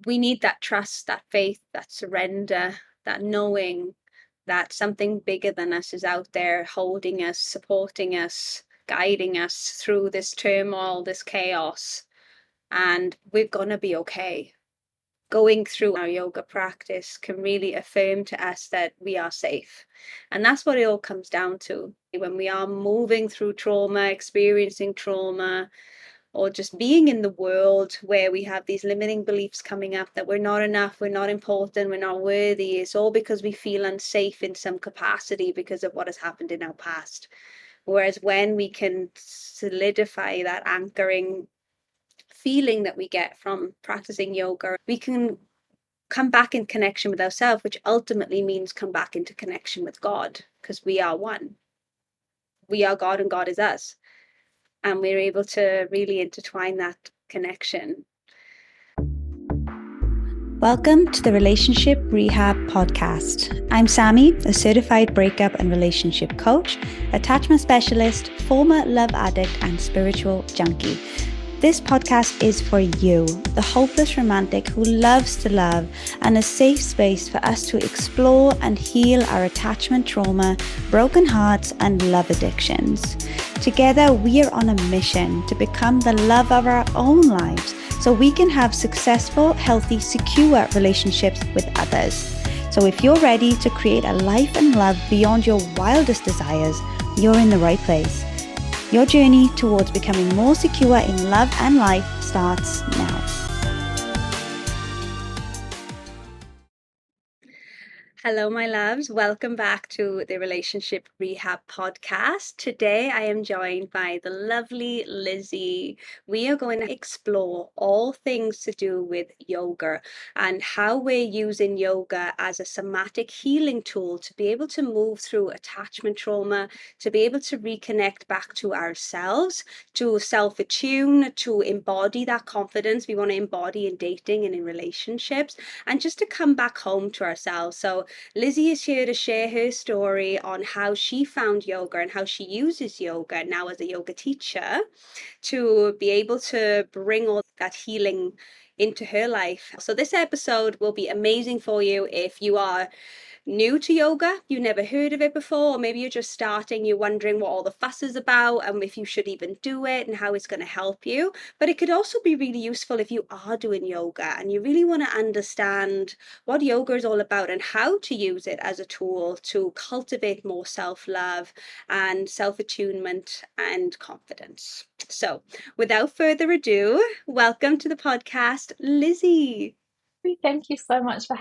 we need that trust, that faith, that surrender, that knowing that something bigger than us is out there holding us, supporting us, guiding us through this turmoil, this chaos, and we're going to be okay. Going through our yoga practice can really affirm to us that we are safe. And that's what it all comes down to. When we are moving through trauma, experiencing trauma, or just being in the world where we have these limiting beliefs coming up that we're not enough, we're not important, we're not worthy, it's all because we feel unsafe in some capacity because of what has happened in our past. Whereas when we can solidify that anchoring feeling that we get from practicing yoga, we can come back in connection with ourselves, which ultimately means come back into connection with God, because we are one. We are God and God is us. And we're able to really intertwine that connection. Welcome to the Relationship Rehab Podcast. I'm Sammy, a certified breakup and relationship coach, attachment specialist, former love addict, and spiritual junkie. This podcast is for you, the hopeless romantic who loves to love, and a safe space for us to explore and heal our attachment trauma, broken hearts, and love addictions. Together, we are on a mission to become the love of our own lives so we can have successful, healthy, secure relationships with others. So if you're ready to create a life and love beyond your wildest desires, you're in the right place. Your journey towards becoming more secure in love and life starts now. Hello, my loves. Welcome back to the Relationship Rehab Podcast. Today, I am joined by the lovely Lizzy. We are going to explore all things to do with yoga and how we're using yoga as a somatic healing tool to be able to move through attachment trauma, to be able to reconnect back to ourselves, to self-attune, to embody that confidence we want to embody in dating and in relationships, and just to come back home to ourselves. So Lizzy is here to share her story on how she found yoga and how she uses yoga now as a yoga teacher to be able to bring all that healing into her life. So this episode will be amazing for you if you are new to yoga, you never heard of it before, or maybe you're just starting, you're wondering what all the fuss is about and if you should even do it and how it's going to help you. But it could also be really useful if you are doing yoga and you really want to understand what yoga is all about and how to use it as a tool to cultivate more self-love and self-attunement and confidence. So without further ado, welcome to the podcast, Lizzy. Thank you so much for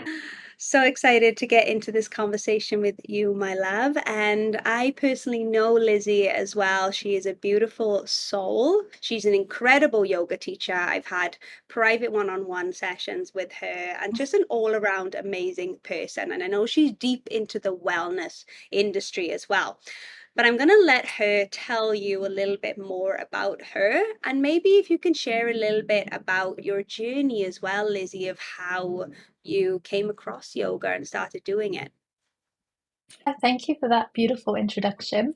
So excited to get into this conversation with you, my love. And I personally know Lizzy as well. She is a beautiful soul. She's an incredible yoga teacher. I've had private one-on-one sessions with her and just an all-around amazing person. And I know she's deep into the wellness industry as well. But I'm going to let her tell you a little bit more about her. And maybe if you can share a little bit about your journey as well, Lizzy, of how you came across yoga and started doing it. Thank you for that beautiful introduction.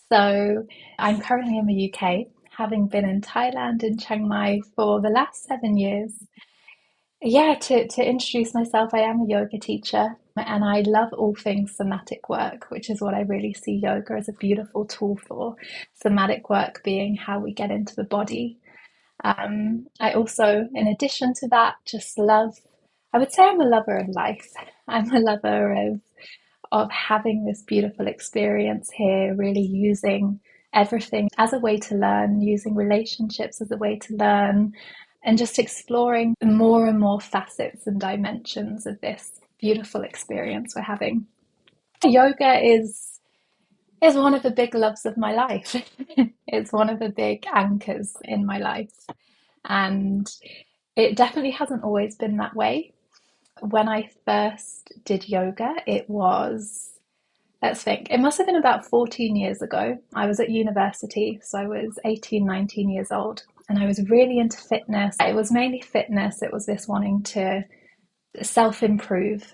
So, I'm currently in the UK, having been in Thailand in Chiang Mai for the last 7 years. Yeah, to introduce myself, I am a yoga teacher and I love all things somatic work, which is what I really see yoga as a beautiful tool for. Somatic work being how we get into the body. I also, in addition to that, just love, I would say I'm a lover of life. I'm a lover of having this beautiful experience here, really using everything as a way to learn, using relationships as a way to learn, and just exploring more and more facets and dimensions of this beautiful experience we're having. Yoga is one of the big loves of my life. It's one of the big anchors in my life. And it definitely hasn't always been that way. When I first did yoga, it was, let's think, it must have been about 14 years ago. I was at university, so I was 18, 19 years old, and I was really into fitness. It was mainly fitness, it was this wanting to self-improve.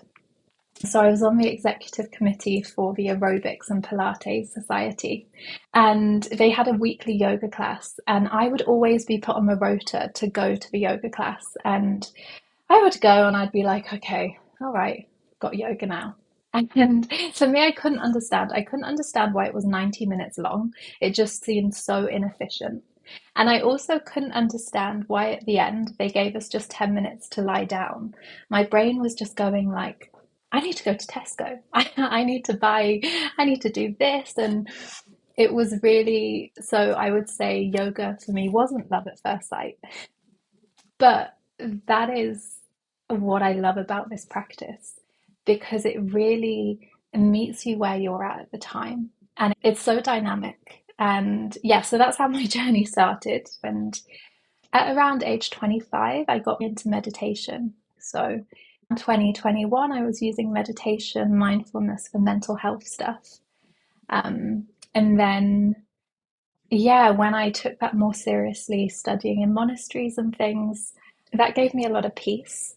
So I was on the executive committee for the Aerobics and Pilates Society, and they had a weekly yoga class, and I would always be put on the rota to go to the yoga class. And I would go and I'd be like, okay, all right, got yoga now. And for me, I couldn't understand. I couldn't understand why it was 90 minutes long. It just seemed so inefficient. And I also couldn't understand why at the end they gave us just 10 minutes to lie down. My brain was just going like, I need to go to Tesco. I need to buy, I need to do this. And it was really, so I would say yoga for me wasn't love at first sight. But that is what I love about this practice because it really meets you where you're at the time. And it's so dynamic. And yeah, so that's how my journey started. And at around age 25, I got into meditation. So in 2021, I was using meditation, mindfulness for mental health stuff. And then, yeah, when I took that more seriously, studying in monasteries and things, that gave me a lot of peace.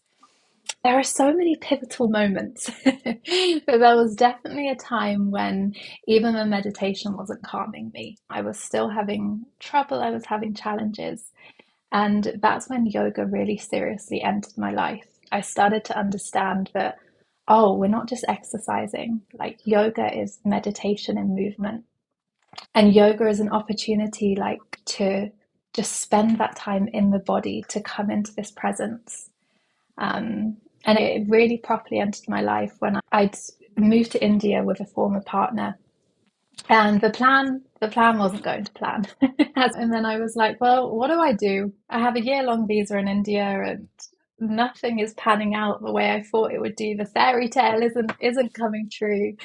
There are so many pivotal moments, but there was definitely a time when even the meditation wasn't calming me. I was still having trouble, I was having challenges. And that's when yoga really seriously entered my life. I started to understand that, oh, we're not just exercising, like yoga is meditation and movement. And yoga is an opportunity like to just spend that time in the body, to come into this presence. And it really properly entered my life when I'd moved to India with a former partner. And the plan wasn't going to plan. And then I was like, well, what do I do? I have a year-long visa in India and nothing is panning out the way I thought it would do. The fairy tale isn't coming true.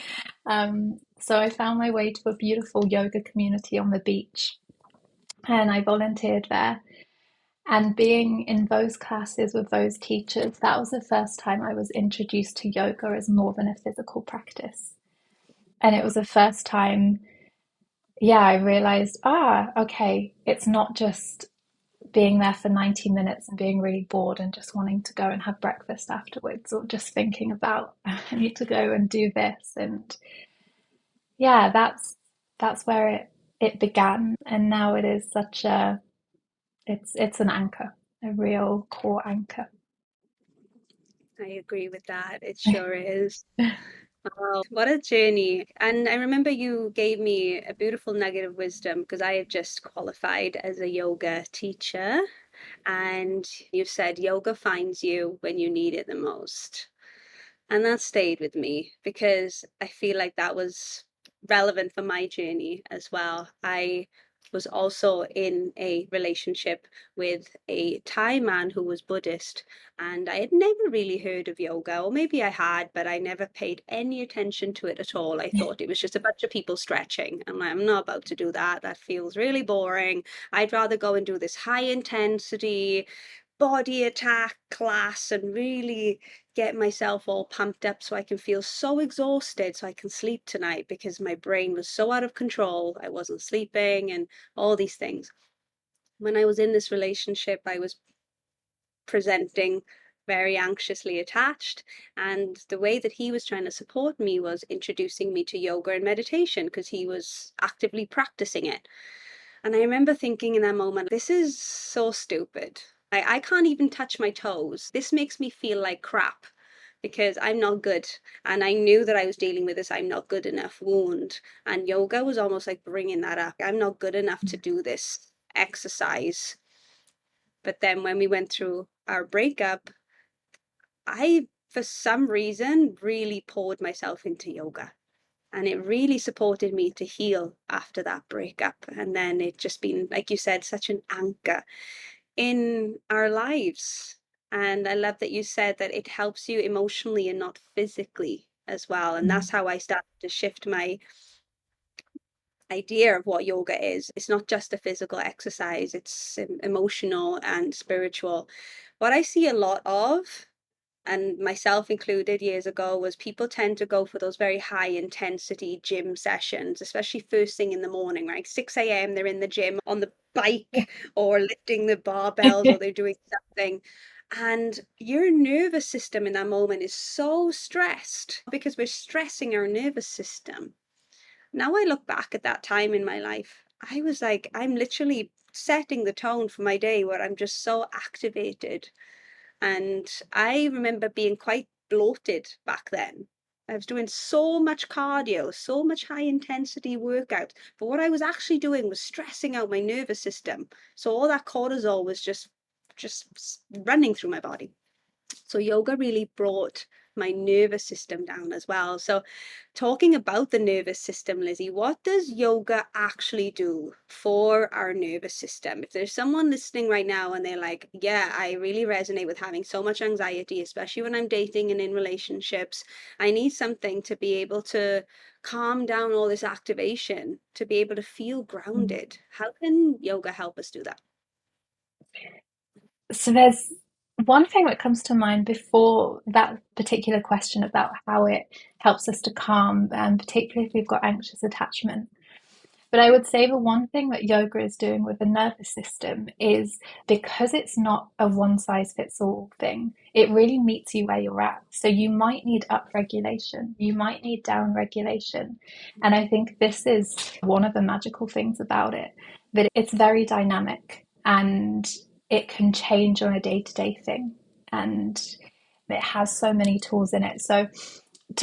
So I found my way to a beautiful yoga community on the beach and I volunteered there. And being in those classes with those teachers, that was the first time I was introduced to yoga as more than a physical practice. And it was the first time, yeah, I realized, okay, it's not just being there for 90 minutes and being really bored and just wanting to go and have breakfast afterwards or just thinking about, I need to go and do this. And yeah, that's where it began. And now it is such a, it's an anchor, a real core anchor. I agree with that. It sure is. Wow, what a journey. And I remember you gave me a beautiful nugget of wisdom because I have just qualified as a yoga teacher. And you said yoga finds you when you need it the most. And that stayed with me because I feel like that was relevant for my journey as well. I was also in a relationship with a Thai man who was Buddhist, and I had never really heard of yoga, or maybe I had, but I never paid any attention to it at all. I thought it was just a bunch of people stretching. I'm not about to do that. That feels really boring. I'd rather go and do this high intensity body attack class and really get myself all pumped up so I can feel so exhausted so I can sleep tonight because my brain was so out of control. I wasn't sleeping and all these things. When I was in this relationship, I was presenting very anxiously attached. And the way that he was trying to support me was introducing me to yoga and meditation because he was actively practicing it. And I remember thinking in that moment, this is so stupid. I can't even touch my toes. This makes me feel like crap because I'm not good. And I knew that I was dealing with this I'm not good enough wound. And yoga was almost like bringing that up. I'm not good enough to do this exercise. But then when we went through our breakup, I, for some reason, really poured myself into yoga. And it really supported me to heal after that breakup. And then it just been, like you said, such an anchor in our lives. And I love that you said that it helps you emotionally and not physically as well. And that's how I started to shift my idea of what yoga is. It's not just a physical exercise, it's emotional and spiritual. What I see a lot of, and myself included years ago, was people tend to go for those very high intensity gym sessions, especially first thing in the morning, right? 6 a.m. they're in the gym on the bike or lifting the barbells or they're doing something. And your nervous system in that moment is so stressed because we're stressing our nervous system. Now I look back at that time in my life, I was like, I'm literally setting the tone for my day where I'm just so activated And I remember being quite bloated back then. I was doing so much cardio, so much high intensity workout, but what I was actually doing was stressing out my nervous system. So all that cortisol was just running through my body. So yoga really brought my nervous system down as well. So talking about the nervous system, Lizzy, what does yoga actually do for our nervous system? If there's someone listening right now and they're like, yeah, I really resonate with having so much anxiety, especially when I'm dating and in relationships, I need something to be able to calm down all this activation, to be able to feel grounded. How can yoga help us do that? So there's one thing that comes to mind before that particular question about how it helps us to calm, particularly if we've got anxious attachment. But I would say the one thing that yoga is doing with the nervous system is, because it's not a one size fits all thing, it really meets you where you're at. So you might need up regulation, you might need down regulation. And I think this is one of the magical things about it, that it's very dynamic and it can change on a day to day thing. And it has so many tools in it. So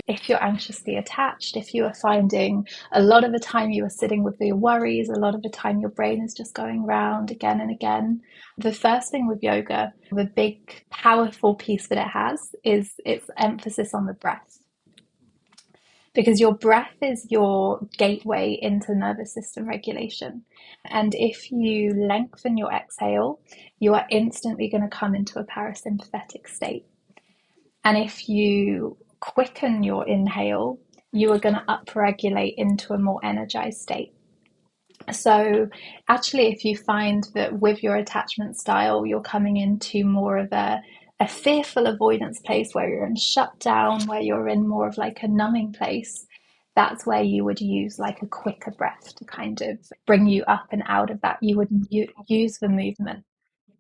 if you're anxiously attached, if you are finding a lot of the time you are sitting with your worries, a lot of the time your brain is just going round again and again, the first thing with yoga, the big powerful piece that it has is its emphasis on the breath. Because your breath is your gateway into nervous system regulation. And if you lengthen your exhale, you are instantly going to come into a parasympathetic state. And if you quicken your inhale, you are going to upregulate into a more energized state. So, actually, if you find that with your attachment style, you're coming into more of a fearful avoidance place where you're in shutdown, where you're in more of like a numbing place, that's where you would use like a quicker breath to kind of bring you up and out of that. You would use the movement.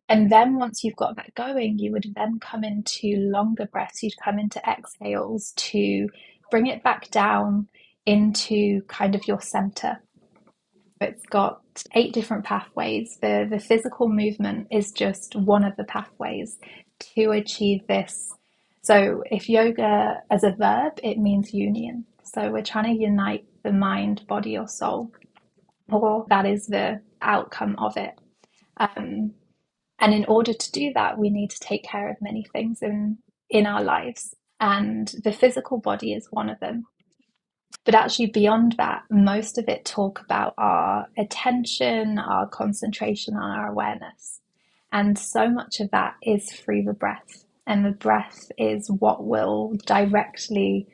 And then once you've got that going, you would then come into longer breaths. You'd come into exhales to bring it back down into kind of your center. It's got 8 different pathways. The physical movement is just one of the pathways to achieve this. So if yoga as a verb, it means union. So we're trying to unite the mind, body, or soul, or that is the outcome of it. And in order to do that, we need to take care of many things in our lives. And the physical body is one of them. But actually, beyond that, most of it talk about our attention, our concentration, and our awareness. And so much of that is through the breath. And the breath is what will directly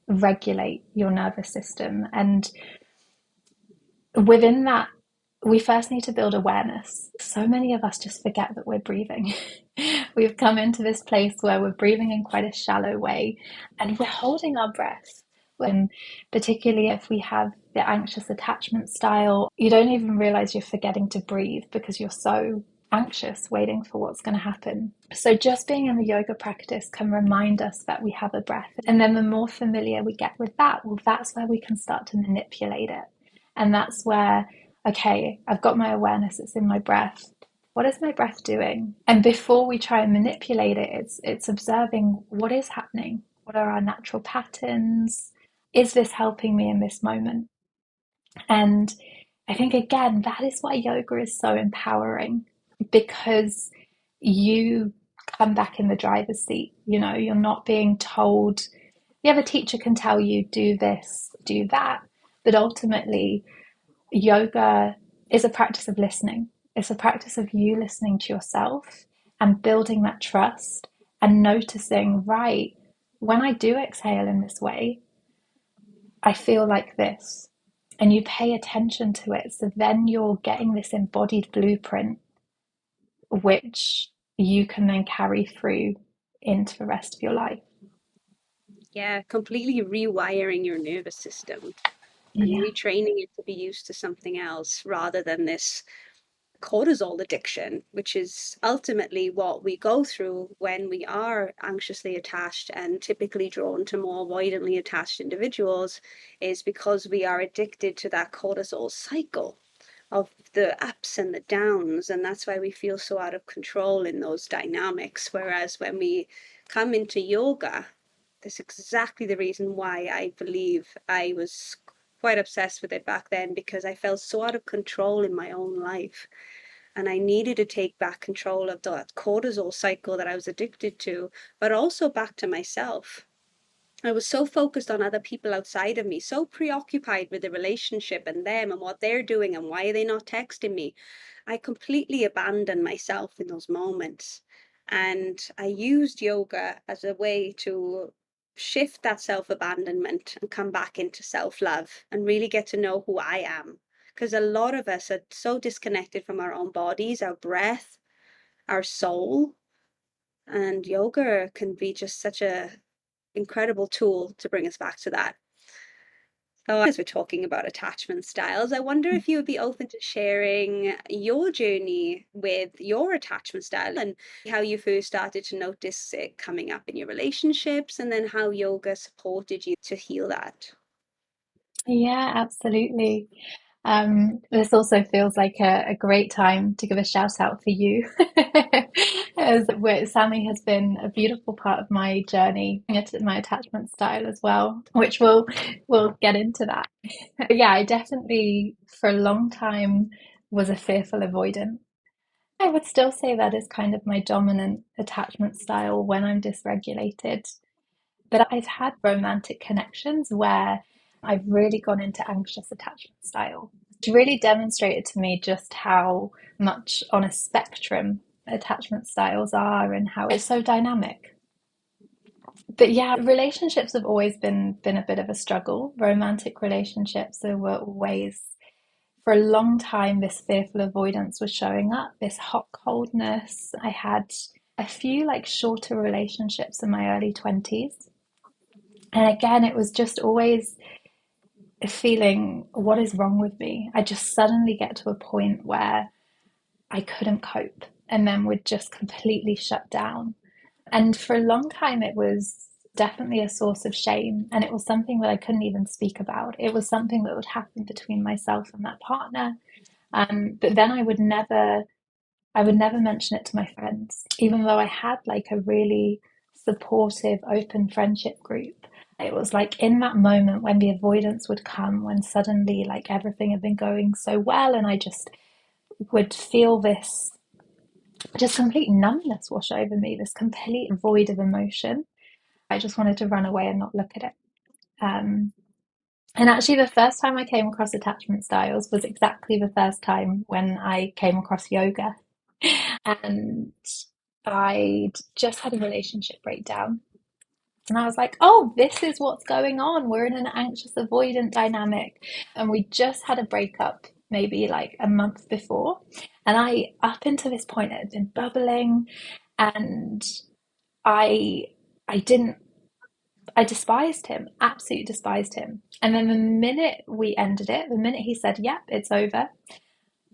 regulate your nervous system. And within that, we first need to build awareness. So many of us just forget that we're breathing. We've come into this place where we're breathing in quite a shallow way and we're holding our breath. And particularly if we have the anxious attachment style, you don't even realize you're forgetting to breathe because you're so anxious waiting for what's going to happen. So just being in the yoga practice can remind us that we have a breath. And then the more familiar we get with that, well, that's where we can start to manipulate it. And that's where, okay, I've got my awareness, it's in my breath. What is my breath doing? And before we try and manipulate it, it's observing what is happening. What are our natural patterns? Is this helping me in this moment? And I think, again, that is why yoga is so empowering, because you come back in the driver's seat. You know, you're not being told, the other teacher can tell you, do this, do that. But ultimately, yoga is a practice of listening. It's a practice of you listening to yourself and building that trust and noticing, right, when I do exhale in this way, I feel like this. And you pay attention to it. So then you're getting this embodied blueprint, which you can then carry through into the rest of your life. Yeah, completely rewiring your nervous system and Yeah. retraining it to be used to something else rather than this cortisol addiction, which is ultimately what we go through when we are anxiously attached and typically drawn to more avoidantly attached individuals, is because we are addicted to that cortisol cycle of the ups and the downs, and that's why we feel so out of control in those dynamics. Whereas when we come into yoga, that's exactly the reason why I believe I was quite obsessed with it back then, because I felt so out of control in my own life. And I needed to take back control of that cortisol cycle that I was addicted to, but also back to myself. I was so focused on other people outside of me, so preoccupied with the relationship and them and what they're doing and why are they not texting me. I completely abandoned myself in those moments. And I used yoga as a way to shift that self abandonment and come back into self love and really get to know who I am. Because a lot of us are so disconnected from our own bodies, our breath, our soul. And yoga can be just such a incredible tool to bring us back to that. So, as we're talking about attachment styles, I wonder if you would be open to sharing your journey with your attachment style and how you first started to notice it coming up in your relationships, and then how yoga supported you to heal that. Yeah, absolutely. This also feels like a great time to give a shout out for you, as Sammy has been a beautiful part of my journey, my attachment style as well, which we'll get into that. But yeah, I definitely for a long time was a fearful avoidant. I would still say that is kind of my dominant attachment style when I'm dysregulated. But I've had romantic connections where I've really gone into anxious attachment style. It really demonstrated to me just how much on a spectrum attachment styles are and how it's so dynamic. But yeah, relationships have always been a bit of a struggle. Romantic relationships, there were always for a long time this fearful avoidance was showing up, this hot coldness. I had a few like shorter relationships in my early 20s. And again, it was just always a feeling, what is wrong with me? I just suddenly get to a point where I couldn't cope and then would just completely shut down. And for a long time, it was definitely a source of shame. And it was something that I couldn't even speak about. It was something that would happen between myself and that partner. But then I would never mention it to my friends, even though I had like a really supportive, open friendship group. It was like in that moment when the avoidance would come, when suddenly like everything had been going so well, and I just would feel this just complete numbness wash over me, this complete void of emotion. I just wanted to run away and not look at it. Um, and actually, the first time I came across attachment styles was exactly the first time when I came across yoga. And I'd just had a relationship breakdown. And I was like, oh, this is what's going on. We're in an anxious avoidant dynamic. And we just had a breakup maybe like a month before. And up until this point, it had been bubbling. And I, I didn't, I despised him, absolutely despised him. And then the minute we ended it, the minute he said, yep, it's over,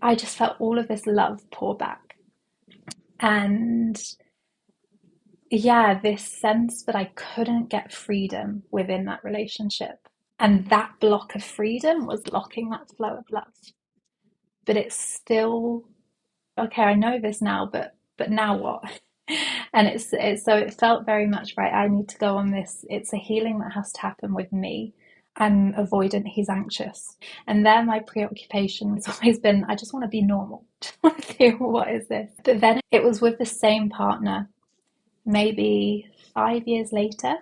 I just felt all of this love pour back. And yeah, this sense that I couldn't get freedom within that relationship. And that block of freedom was blocking that flow of love. But it's still, okay, I know this now, but now what? And it's so it felt very much right. I need to go on this. It's a healing that has to happen with me. I'm avoidant, he's anxious. And there my preoccupation has always been, I just want to be normal. Just want to feel what is this? But then it was with the same partner maybe 5 years later,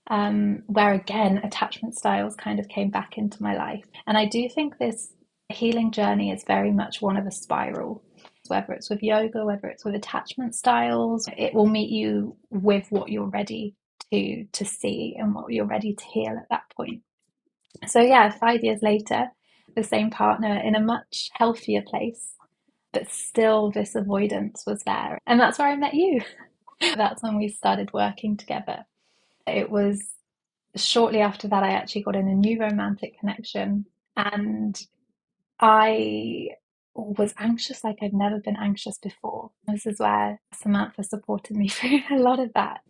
where again attachment styles kind of came back into my life. And I do think this healing journey is very much one of a spiral. Whether it's with yoga, whether it's with attachment styles, it will meet you with what you're ready to see and what you're ready to heal at that point. So yeah, 5 years later, the same partner in a much healthier place, but still this avoidance was there. And that's where I met you. That's when we started working together. It was shortly after that I actually got in a new romantic connection, and I was anxious like I'd never been anxious before. This is where Samantha supported me through a lot of that.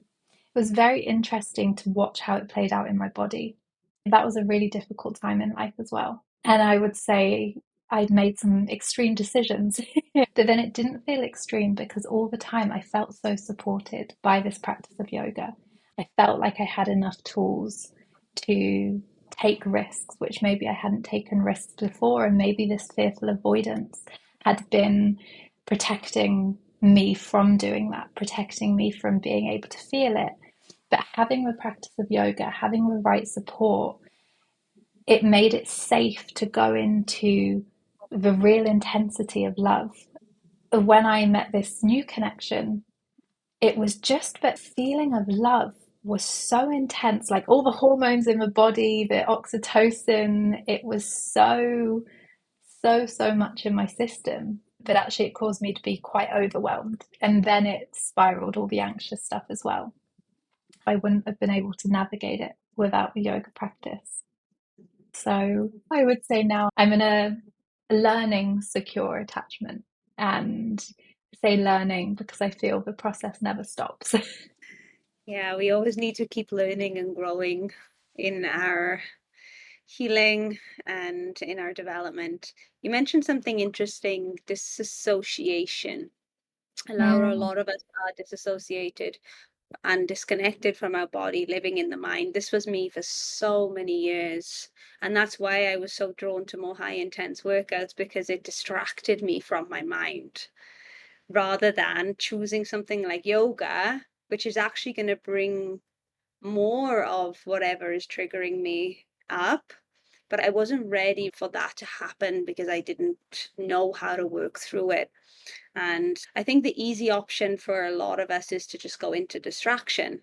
It was very interesting to watch how it played out in my body. That was a really difficult time in life as well. And I would say I'd made some extreme decisions. But then it didn't feel extreme because all the time I felt so supported by this practice of yoga. I felt like I had enough tools to take risks, which maybe I hadn't taken risks before, and maybe this fearful avoidance had been protecting me from doing that, protecting me from being able to feel it. But having the practice of yoga, having the right support, it made it safe to go into the real intensity of love. When I met this new connection, it was just that feeling of love was so intense, like all the hormones in the body, the oxytocin, it was so much in my system. But actually, it caused me to be quite overwhelmed. And then it spiraled all the anxious stuff as well. I wouldn't have been able to navigate it without the yoga practice. So I would say now I'm in a learning secure attachment, and say learning because I feel the process never stops. Yeah, we always need to keep learning and growing in our healing and in our development. You mentioned something interesting, disassociation. Laura, a Mm. lot of us are disassociated and disconnected from our body, living in the mind. This was me for so many years. And that's why I was so drawn to more high intense workouts, because it distracted me from my mind rather than choosing something like yoga, which is actually going to bring more of whatever is triggering me up. But I wasn't ready for that to happen because I didn't know how to work through it. And I think the easy option for a lot of us is to just go into distraction.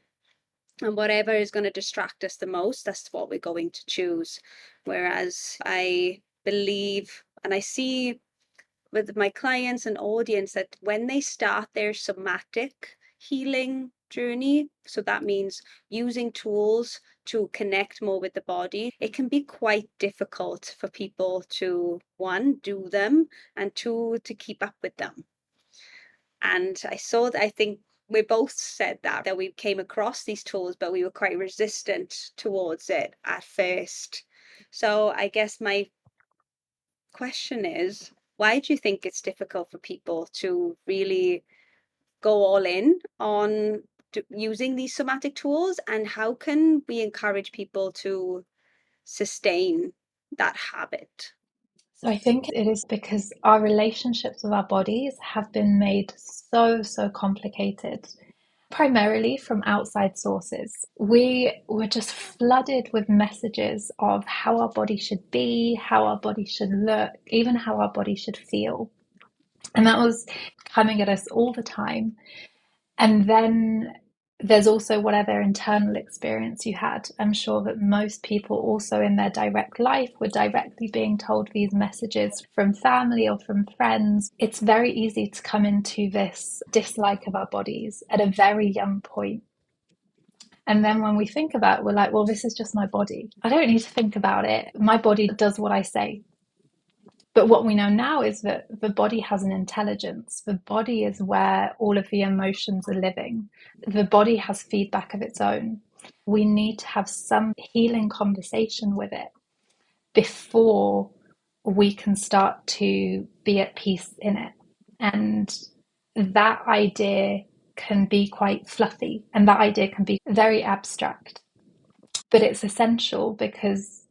And whatever is going to distract us the most, that's what we're going to choose. Whereas I believe, and I see with my clients and audience, that when they start their somatic healing journey, so that means using tools to connect more with the body, it can be quite difficult for people to, one, do them, and two, to keep up with them. And I saw that, I think we both said that we came across these tools, but we were quite resistant towards it at first. So I guess my question is, why do you think it's difficult for people to really go all in on using these somatic tools? And how can we encourage people to sustain that habit? So I think it is because our relationships with our bodies have been made so complicated, primarily from outside sources. We were just flooded with messages of how our body should be, how our body should look, even how our body should feel. And that was coming at us all the time. And then there's also whatever internal experience you had. I'm sure that most people also in their direct life were directly being told these messages from family or from friends. It's very easy to come into this dislike of our bodies at a very young point. And then when we think about it, we're like, well, this is just my body. I don't need to think about it. My body does what I say. But what we know now is that the body has an intelligence. The body is where all of the emotions are living. The body has feedback of its own. We need to have some healing conversation with it before we can start to be at peace in it. And that idea can be quite fluffy, and that idea can be very abstract. But it's essential because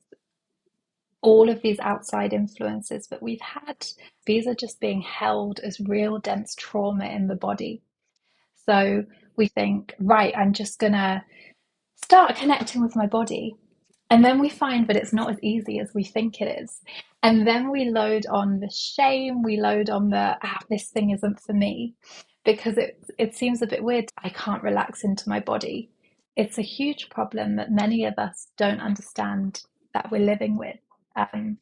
all of these outside influences that we've had, these are just being held as real dense trauma in the body. So we think, right, I'm just gonna start connecting with my body. And then we find that it's not as easy as we think it is. And then we load on the shame, we load on the, this thing isn't for me, because it seems a bit weird. I can't relax into my body. It's a huge problem that many of us don't understand that we're living with. And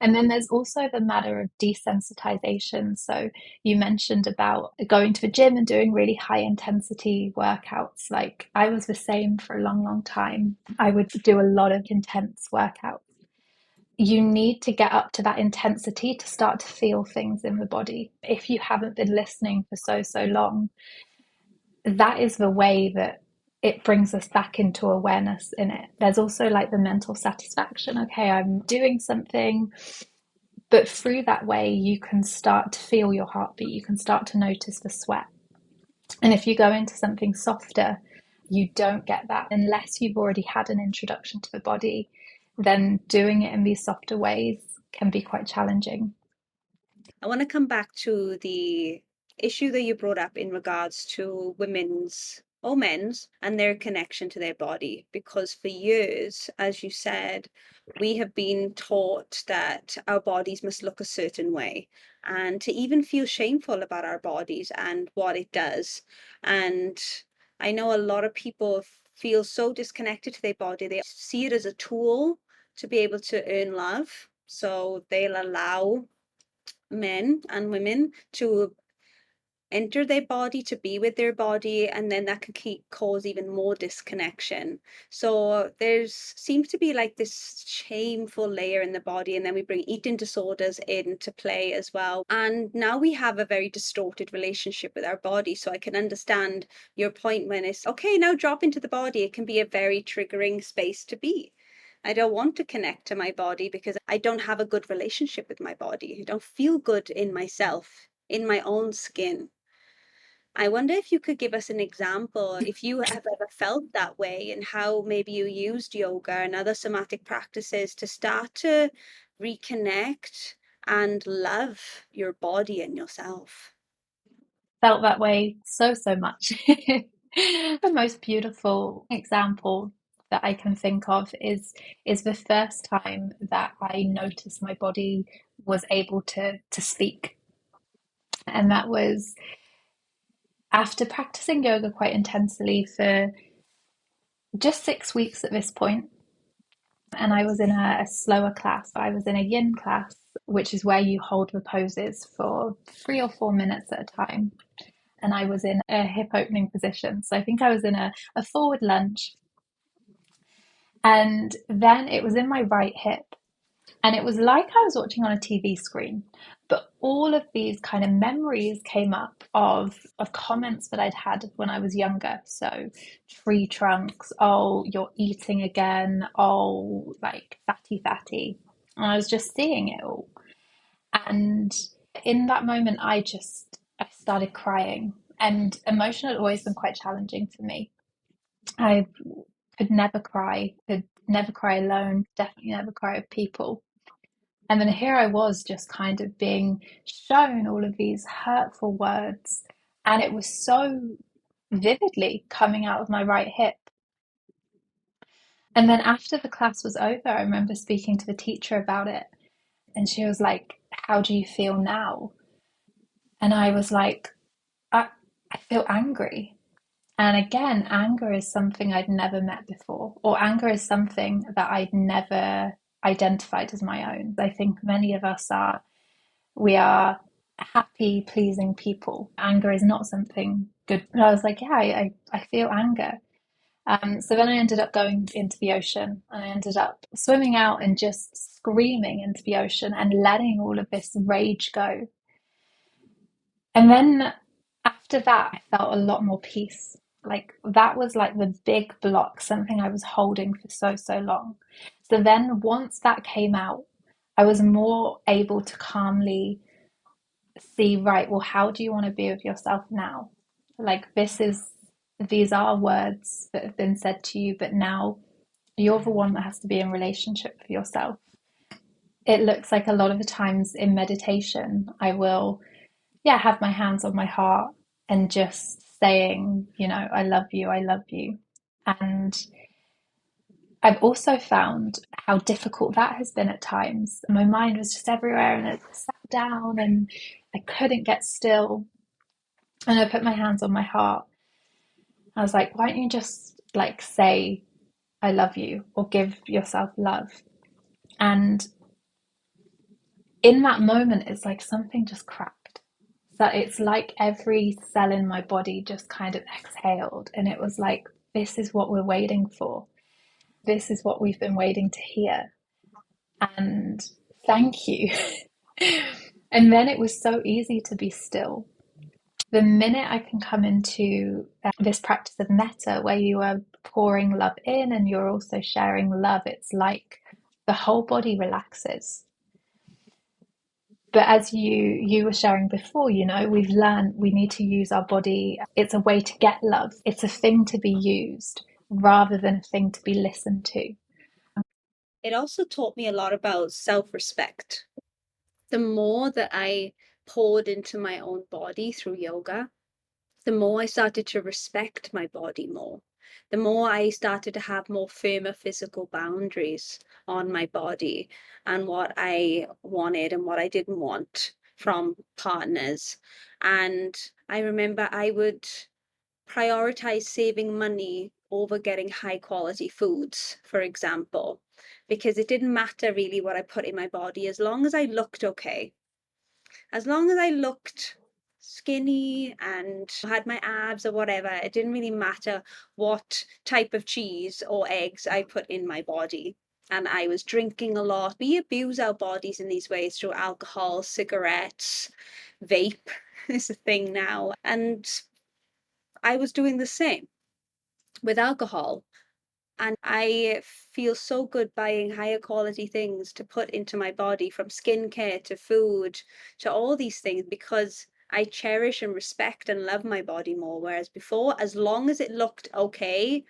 then there's also the matter of desensitization. So you mentioned about going to the gym and doing really high intensity workouts. Like I was the same for a long time. I would do a lot of intense workouts. You need to get up to that intensity to start to feel things in the body. If you haven't been listening for so long, that is the way that it brings us back into awareness in it. There's also like the mental satisfaction. Okay, I'm doing something, But through that way, you can start to feel your heartbeat, you can start to notice the sweat. And if you go into something softer, you don't get that unless you've already had an introduction to the body. Then doing it in these softer ways can be quite challenging. I want to come back to the issue that you brought up in regards to women's or men's and their connection to their body. Because for years, as you said, we have been taught that our bodies must look a certain way and to even feel shameful about our bodies and what it does. And I know a lot of people feel so disconnected to their body, they see it as a tool to be able to earn love. So they'll allow men and women to enter their body, to be with their body, and then that can cause even more disconnection. So there's seems to be like this shameful layer in the body, and then we bring eating disorders into play as well. And now we have a very distorted relationship with our body. So I can understand your point when it's okay, now drop into the body. It can be a very triggering space to be. I don't want to connect to my body because I don't have a good relationship with my body. I don't feel good in myself, in my own skin. I wonder if you could give us an example, if you have ever felt that way, and how maybe you used yoga and other somatic practices to start to reconnect and love your body and yourself. Felt that way so much. The most beautiful example that I can think of is the first time that I noticed my body was able to speak. And that was after practicing yoga quite intensely for just 6 weeks at this point. And I was in a slower class. I was in a yin class, which is where you hold the poses for 3 or 4 minutes at a time. And I was in a hip opening position. So I think I was in a forward lunge. And then it was in my right hip. And it was like I was watching on a TV screen. But all of these kind of memories came up of comments that I'd had when I was younger. So tree trunks, oh, you're eating again, oh, like fatty. And I was just seeing it all. And in that moment, I started crying. And emotion had always been quite challenging for me. I could never cry alone, definitely never cry with people. And then here I was just kind of being shown all of these hurtful words. And it was so vividly coming out of my right hip. And then after the class was over, I remember speaking to the teacher about it. And she was like, "How do you feel now?" And I was like, I feel angry. And again, anger is something I'd never met before, or anger is something that I'd never identified as my own. I think many of us we are happy, pleasing people. Anger is not something good. But I was like, yeah, I feel anger. So then I ended up going into the ocean and I ended up swimming out and just screaming into the ocean and letting all of this rage go. And then after that, I felt a lot more peace. Like that was like the big block, something I was holding for so long. So then once that came out, I was more able to calmly see, right, well, how do you want to be with yourself now? Like these are words that have been said to you, but now you're the one that has to be in relationship with yourself. It looks like a lot of the times in meditation, I will, yeah, have my hands on my heart and just saying, I love you, I love you. And I've also found how difficult that has been at times. My mind was just everywhere and it sat down and I couldn't get still. And I put my hands on my heart. I was like, why don't you just like say, I love you, or give yourself love? And in that moment, it's like something just cracked. So it's like every cell in my body just kind of exhaled. And it was like, this is what we're waiting for. This is what we've been waiting to hear. And thank you. And then it was so easy to be still. The minute I can come into this practice of metta, where you are pouring love in and you're also sharing love, it's like the whole body relaxes. But as you were sharing before, we've learned we need to use our body. It's a way to get love. It's a thing to be used rather than a thing to be listened to. It also taught me a lot about self-respect. The more that I poured into my own body through yoga, the more I started to respect my body more. The more I started to have more firmer physical boundaries on my body and what I wanted and what I didn't want from partners. And I remember I would prioritize saving money over getting high quality foods, for example, because it didn't matter really what I put in my body as long as I looked okay. As long as I looked skinny and had my abs or whatever, it didn't really matter what type of cheese or eggs I put in my body. And I was drinking a lot. We abuse our bodies in these ways through alcohol, cigarettes, vape is a thing now. And I was doing the same with alcohol. And I feel so good buying higher quality things to put into my body, from skincare to food to all these things, because I cherish and respect and love my body more. Whereas before, as long as it looked okay,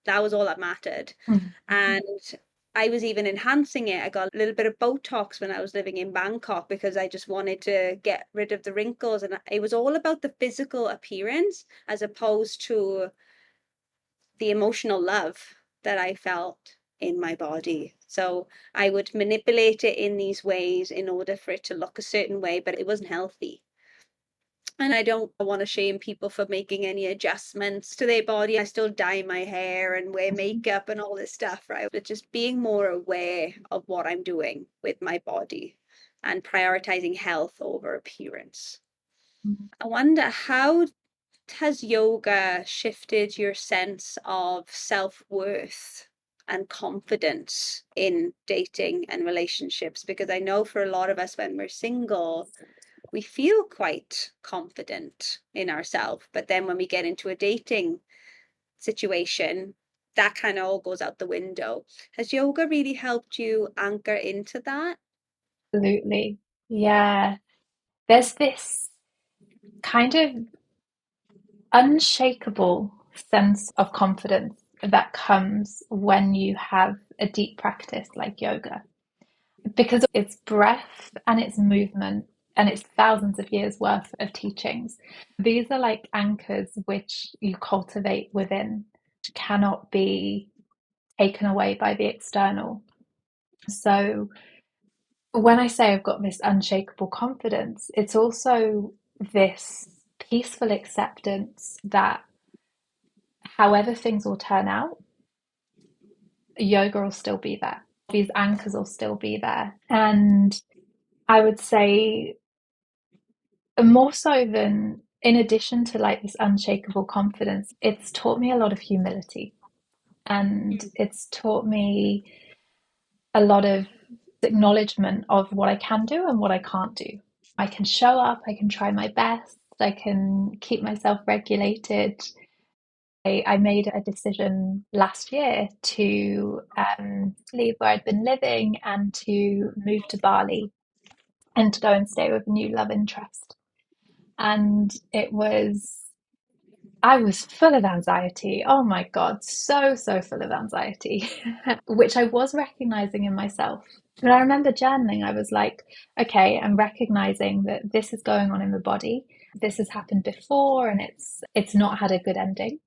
that was all that mattered. Mm. And I was even enhancing it. I got a little bit of Botox when I was living in Bangkok because I just wanted to get rid of the wrinkles. And it was all about the physical appearance as opposed to the emotional love that I felt in my body. So I would manipulate it in these ways in order for it to look a certain way, but it wasn't healthy. And I don't want to shame people for making any adjustments to their body. I still dye my hair and wear makeup and all this stuff, right? But just being more aware of what I'm doing with my body and prioritizing health over appearance. I wonder, how has yoga shifted your sense of self-worth and confidence in dating and relationships? Because I know for a lot of us, when we're single, we feel quite confident in ourselves. But then when we get into a dating situation, that kind of all goes out the window. Has yoga really helped you anchor into that? Absolutely. Yeah. There's this kind of unshakable sense of confidence that comes when you have a deep practice like yoga, because it's breath and it's movement and it's thousands of years worth of teachings. These are like anchors which you cultivate within, which cannot be taken away by the external. So when I say I've got this unshakable confidence, it's also this peaceful acceptance that however things will turn out, yoga will still be there. These anchors will still be there. And I would say more so than, in addition to like this unshakable confidence, it's taught me a lot of humility, and Mm. it's taught me a lot of acknowledgement of what I can do and what I can't do. I can show up, I can try my best, I can keep myself regulated. I made a decision last year to leave where I'd been living and to move to Bali and to go and stay with a new love interest. And I was full of anxiety. Oh my God, so full of anxiety, which I was recognizing in myself. But I remember journaling, I was like, okay, I'm recognizing that this is going on in the body. This has happened before and it's not had a good ending.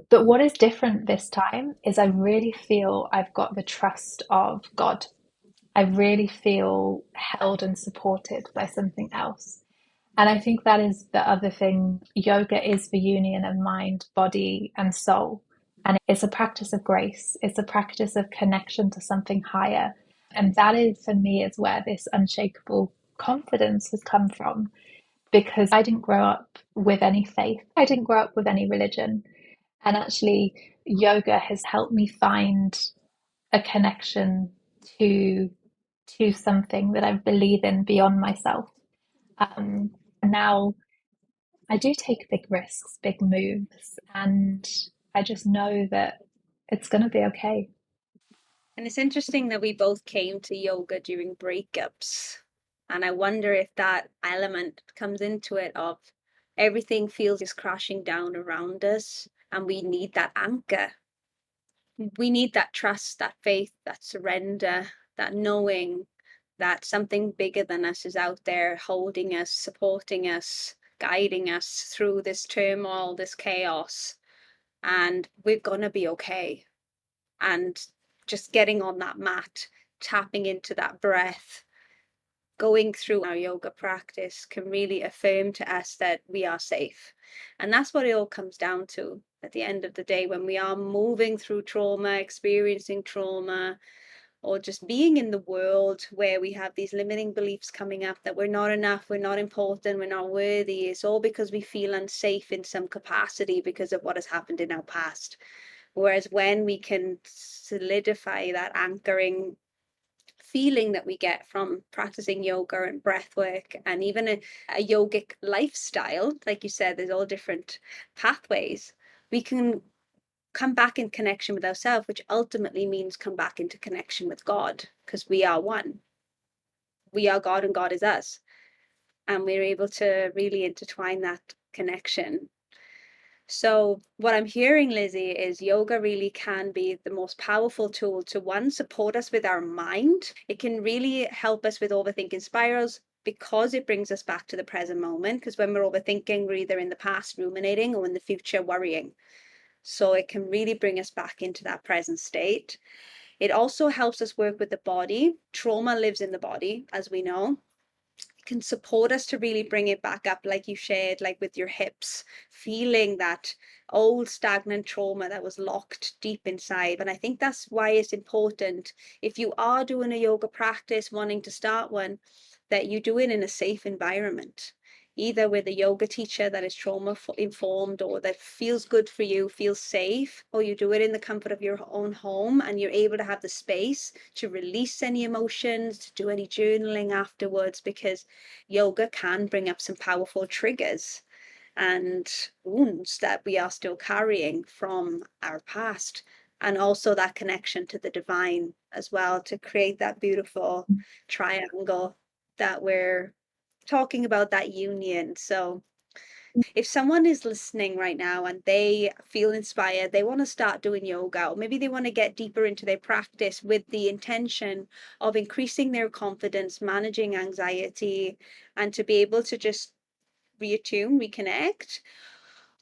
But what is different this time is I really feel I've got the trust of God. I really feel held and supported by something else. And I think that is the other thing. Yoga is the union of mind, body, and soul. And it's a practice of grace, it's a practice of connection to something higher. And that is, for me, is where this unshakable confidence has come from. Because I didn't grow up with any faith, I didn't grow up with any religion. And actually, yoga has helped me find a connection to something that I believe in beyond myself. And now I do take big risks, big moves, and I just know that it's going to be okay. And it's interesting that we both came to yoga during breakups. And I wonder if that element comes into it of everything feels is crashing down around us, and we need that anchor. We need that trust, that faith, that surrender, that knowing that something bigger than us is out there holding us, supporting us, guiding us through this turmoil, this chaos, and we're going to be okay. And just getting on that mat, tapping into that breath, going through our yoga practice can really affirm to us that we are safe. And that's what it all comes down to at the end of the day, when we are moving through trauma, experiencing trauma, or just being in the world where we have these limiting beliefs coming up that we're not enough, we're not important, we're not worthy. It's all because we feel unsafe in some capacity because of what has happened in our past. Whereas when we can solidify that anchoring feeling that we get from practicing yoga and breath work, and even a yogic lifestyle, like you said, there's all different pathways, we can come back in connection with ourselves, which ultimately means come back into connection with God, because we are one. We are God and God is us. And we're able to really intertwine that connection. So, what I'm hearing, Lizzy, is yoga really can be the most powerful tool to one, support us with our mind. It can really help us with overthinking spirals because it brings us back to the present moment. Because when we're overthinking, we're either in the past ruminating or in the future worrying. So, it can really bring us back into that present state. It also helps us work with the body. Trauma lives in the body, as we know. Can support us to really bring it back up, like you shared, like with your hips, feeling that old stagnant trauma that was locked deep inside. And I think that's why it's important, if you are doing a yoga practice, wanting to start one, that you do it in a safe environment, either with a yoga teacher that is trauma informed or that feels good for you, feels safe, or you do it in the comfort of your own home and you're able to have the space to release any emotions, to do any journaling afterwards, because yoga can bring up some powerful triggers and wounds that we are still carrying from our past, and also that connection to the divine as well, to create that beautiful triangle that we're talking about, that union. So if someone is listening right now and they feel inspired, they want to start doing yoga, or maybe they want to get deeper into their practice with the intention of increasing their confidence, managing anxiety, and to be able to just reattune, reconnect,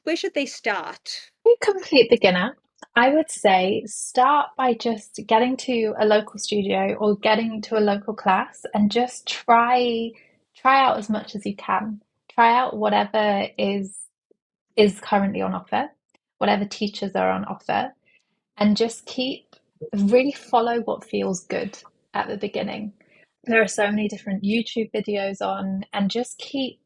where should they start? A complete beginner, I would say start by just getting to a local studio or getting to a local class and just try out as much as you can. Try out whatever is currently on offer, whatever teachers are on offer, and just keep really follow what feels good at the beginning. There are so many different YouTube videos on, and just keep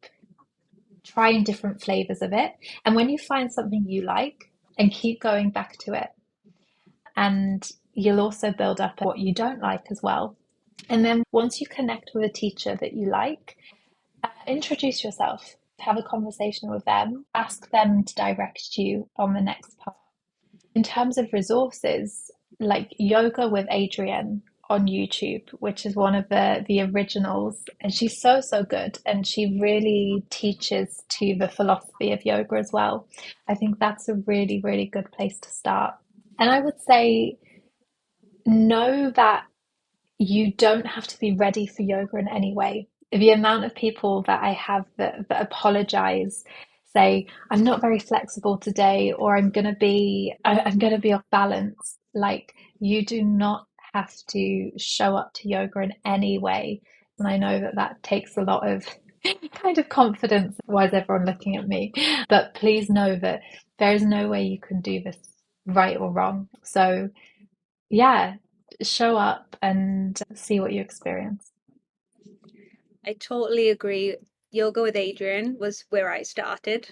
trying different flavors of it. And when you find something you like, and keep going back to it. And you'll also build up what you don't like as well. And then once you connect with a teacher that you like, introduce yourself, have a conversation with them, ask them to direct you on the next part. In terms of resources, like Yoga with Adrienne on YouTube, which is one of the originals, and she's so good, and she really teaches to the philosophy of yoga as well. I think that's a really good place to start. And I would say know that you don't have to be ready for yoga in any way. The amount of people that I have that apologize, say, I'm not very flexible today, or I'm gonna be off balance. Like, you do not have to show up to yoga in any way. And I know that that takes a lot of kind of confidence. Why is everyone looking at me? But please know that there is no way you can do this right or wrong. So yeah, show up and see what you experience. I totally agree. Yoga with Adrienne was where I started,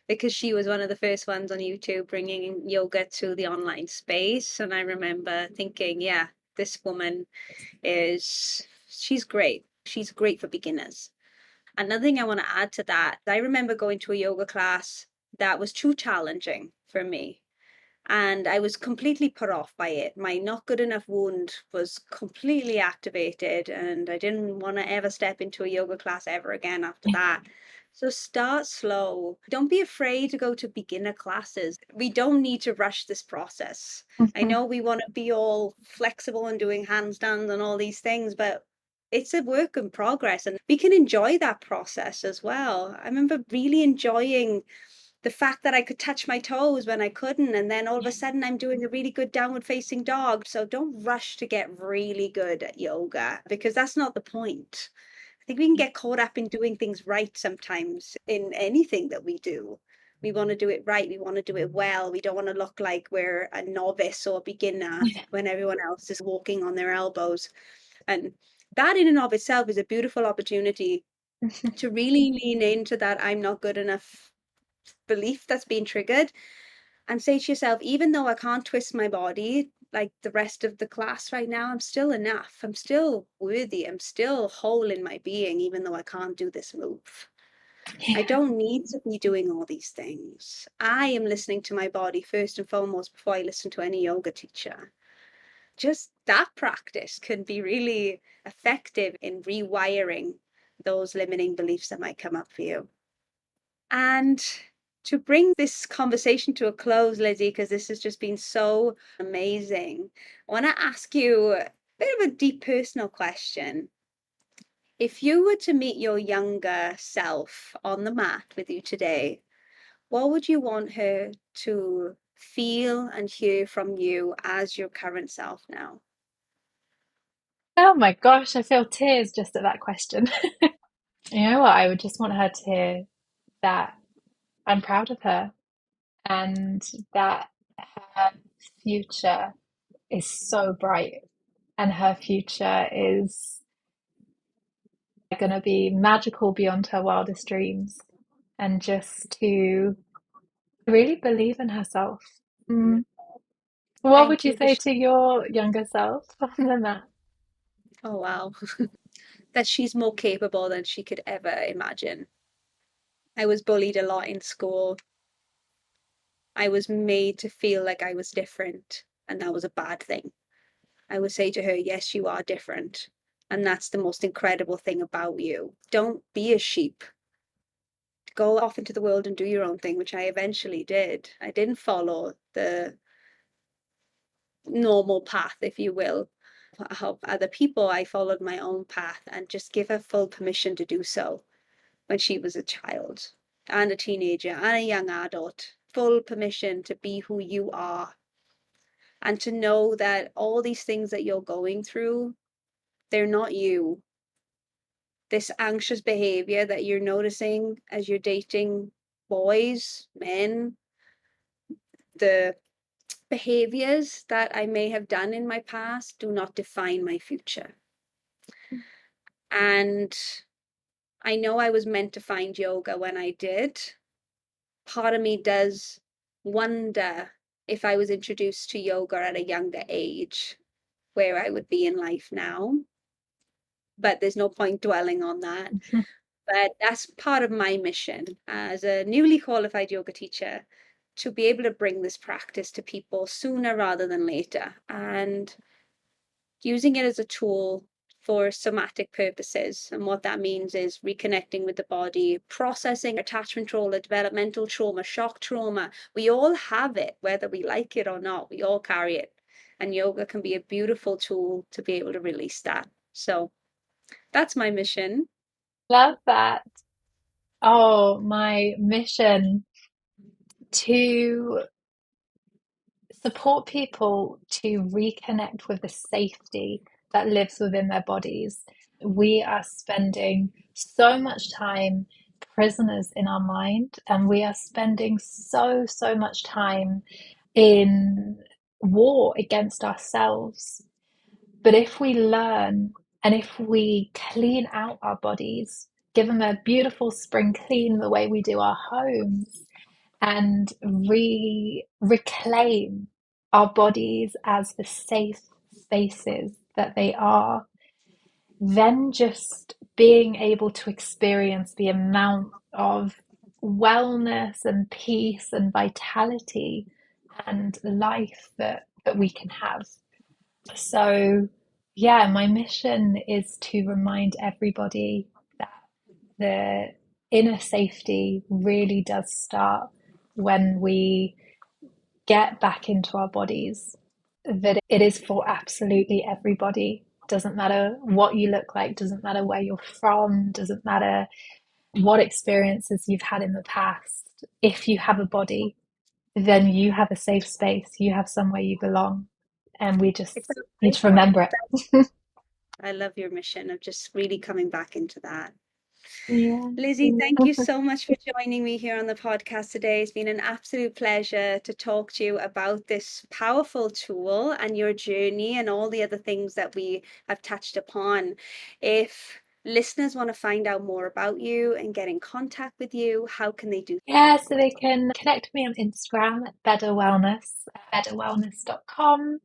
because she was one of the first ones on YouTube bringing yoga to the online space. And I remember thinking, yeah, this woman she's great. She's great for beginners. Another thing I want to add to that, I remember going to a yoga class that was too challenging for me. And I was completely put off by it. My not good enough wound was completely activated, and I didn't want to ever step into a yoga class ever again after that. So start slow. Don't be afraid to go to beginner classes. We don't need to rush this process. I Mhm. know we want to be all flexible and doing handstands and all these things, but it's a work in progress and we can enjoy that process as well. I remember really enjoying the fact that I could touch my toes when I couldn't, and then all of a sudden I'm doing a really good downward facing dog. So don't rush to get really good at yoga because that's not the point. I think we can get caught up in doing things right sometimes in anything that we do. We want to do it right, we want to do it well. We don't want to look like we're a novice or a beginner when everyone else is walking on their elbows. And that in and of itself is a beautiful opportunity to really lean into that I'm not good enough belief that's being triggered and say to yourself, even though I can't twist my body like the rest of the class right now, I'm still enough. I'm still worthy. I'm still whole in my being, even though I can't do this move. I Yeah. don't need to be doing all these things. I am listening to my body first and foremost before I listen to any yoga teacher. Just that practice can be really effective in rewiring those limiting beliefs that might come up for you. And to bring this conversation to a close, Lizzy, because this has just been so amazing, I want to ask you a bit of a deep personal question. If you were to meet your younger self on the mat with you today, what would you want her to feel and hear from you as your current self now? Oh my gosh, I feel tears just at that question. You know what? I would just want her to hear that I'm proud of her and that her future is so bright and her future is going to be magical beyond her wildest dreams and just to really believe in herself. Mm. What would Thank you you for say to your younger self than that? oh wow, that she's more capable than she could ever imagine. I was bullied a lot in school. I was made to feel like I was different, and that was a bad thing. I would say to her, yes, you are different. And that's the most incredible thing about you. Don't be a sheep. Go off into the world and do your own thing, which I eventually did. I didn't follow the normal path, if you will, of other people. I followed my own path and just give her full permission to do so when she was a child and a teenager and a young adult. Full permission to be who you are and to know that all these things that you're going through, they're not you. This anxious behavior that you're noticing as you're dating boys, men, the behaviors that I may have done in my past do not define my future. And I know I was meant to find yoga when I did. Part of me does wonder if I was introduced to yoga at a younger age, where I would be in life now. But there's no point dwelling on that. But that's part of my mission as a newly qualified yoga teacher to be able to bring this practice to people sooner rather than later and using it as a tool for somatic purposes. And what that means is reconnecting with the body, processing attachment trauma, developmental trauma, shock trauma. We all have it, whether we like it or not. We all carry it. And yoga can be a beautiful tool to be able to release that. So that's my mission. Love that. Oh, my mission to support people to reconnect with the safety that lives within their bodies. We are spending so much time prisoners in our mind, and we are spending so much time in war against ourselves. But if we learn and if we clean out our bodies, give them a beautiful spring clean the way we do our homes, and reclaim our bodies as the safe spaces that they are, then just being able to experience the amount of wellness and peace and vitality and life that we can have. So, yeah, my mission is to remind everybody that the inner safety really does start when we get back into our bodies, that it is for absolutely everybody. Doesn't matter what you look like, doesn't matter where you're from, doesn't matter what experiences you've had in the past. If you have a body, then you have a safe space, you have somewhere you belong, and we just need Exactly. to remember it. I love your mission of just really coming back into that. Yeah. Lizzy, thank you so much for joining me here on the podcast today. It's been an absolute pleasure to talk to you about this powerful tool and your journey and all the other things that we have touched upon. If listeners want to find out more about you and get in contact with you, how can they do? Yeah, so they can connect with me on Instagram at Bedder Wellness, bedderwellness.com.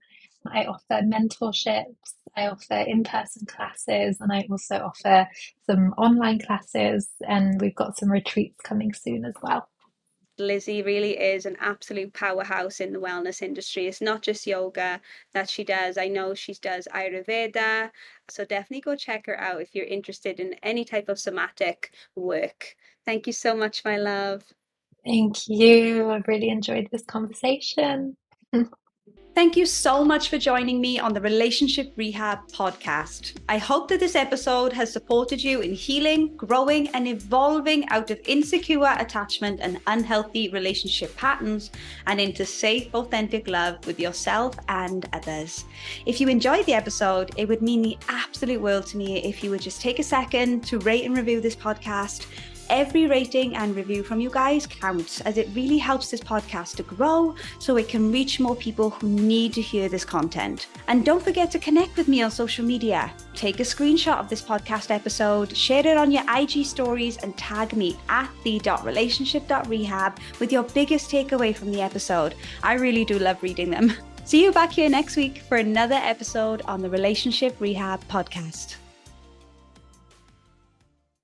I offer mentorships, I offer in-person classes, and I also offer some online classes, and we've got some retreats coming soon as well. Lizzy really is an absolute powerhouse in the wellness industry. It's not just yoga that she does. I know she does Ayurveda. So definitely go check her out if you're interested in any type of somatic work. Thank you so much, my love. Thank you. I've really enjoyed this conversation. Thank you so much for joining me on the Relationship Rehab podcast. I hope that this episode has supported you in healing, growing, and evolving out of insecure attachment and unhealthy relationship patterns and into safe, authentic love with yourself and others. If you enjoyed the episode, it would mean the absolute world to me if you would just take a second to rate and review this podcast. Every rating and review from you guys counts, as it really helps this podcast to grow so it can reach more people who need to hear this content. And don't forget to connect with me on social media. Take a screenshot of this podcast episode, share it on your IG stories, and tag me at the.relationship.rehab with your biggest takeaway from the episode. I really do love reading them. See you back here next week for another episode on the Relationship Rehab podcast.